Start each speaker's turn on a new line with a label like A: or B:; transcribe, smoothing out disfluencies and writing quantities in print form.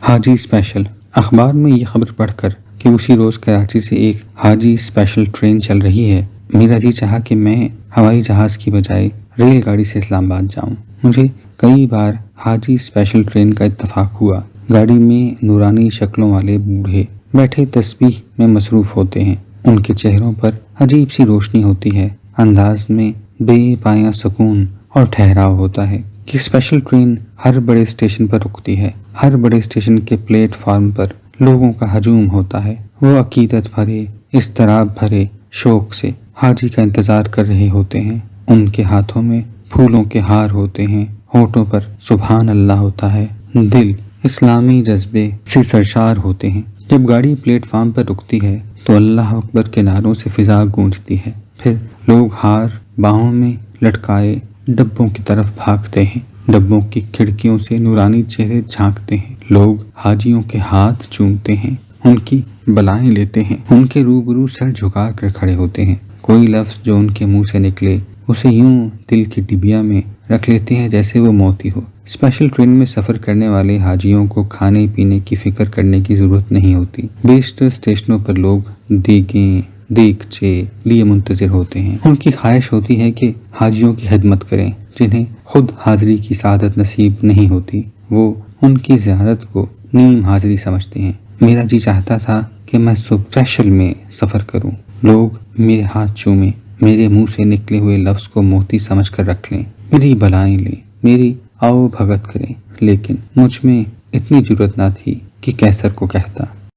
A: حاجی special. اخبار میں یہ خبر پڑھ کر کہ اسی روز کراچی سے ایک حاجی اسپیشل ٹرین چل رہی ہے، میرا جی چاہا کہ میں ہوائی جہاز کی بجائے ریل گاڑی سے اسلام آباد جاؤں۔ مجھے کئی بار حاجی اسپیشل ٹرین کا اتفاق ہوا۔ گاڑی میں نورانی شکلوں والے بوڑھے بیٹھے تسبیح میں مصروف ہوتے ہیں، ان کے چہروں پر عجیب سی روشنی ہوتی ہے، انداز میں بے پایاں سکون اور ٹھہراؤ ہوتا ہے کہ اسپیشل ٹرین ہر بڑے اسٹیشن پر رکتی ہے۔ ہر بڑے اسٹیشن کے پلیٹ فارم پر لوگوں کا ہجوم ہوتا ہے، وہ عقیدت بھرے، اضطراب بھرے شوق سے حاجی کا انتظار کر رہے ہوتے ہیں۔ ان کے ہاتھوں میں پھولوں کے ہار ہوتے ہیں، ہونٹوں پر سبحان اللہ ہوتا ہے، دل اسلامی جذبے سے سرشار ہوتے ہیں۔ جب گاڑی پلیٹ فارم پر رکتی ہے تو اللہ اکبر کے نعروں سے فضا گونجتی ہے، پھر لوگ ہار باہوں میں لٹکائے ڈبوں کی طرف بھاگتے ہیں، ڈبوں کی کھڑکیوں سے نورانی چہرے جھانکتے ہیں، لوگ حاجیوں کے ہاتھ چومتے ہیں، ان کی بلائیں لیتے ہیں، ان کے روبرو سر جھکا کر کھڑے ہوتے ہیں۔ کوئی لفظ جو ان کے منہ سے نکلے اسے یوں دل کی ڈبیا میں رکھ لیتے ہیں جیسے وہ موتی ہو۔ اسپیشل ٹرین میں سفر کرنے والے حاجیوں کو کھانے پینے کی فکر کرنے کی ضرورت نہیں ہوتی۔ بیشتر اسٹیشنوں پر لوگ دیگیں دیگچے لیے منتظر ہوتے ہیں۔ ان کی خواہش ہوتی ہے کہ حاجیوں کی خدمت کریں، جنہیں خود حاضری کی سعادت نصیب نہیں ہوتی، وہ ان کی زیارت کو نیم حاضری سمجھتے ہیں۔ میرا جی چاہتا تھا کہ میں اسپیشل میں سفر کروں، لوگ میرے ہاتھ چومیں، میرے منہ سے نکلے ہوئے لفظ کو موتی سمجھ کر رکھ لیں، میری بلائیں لیں، میری آؤ بھگت کریں، لیکن مجھ میں اتنی جرأت نہ تھی کہ قیصر کو کہتا۔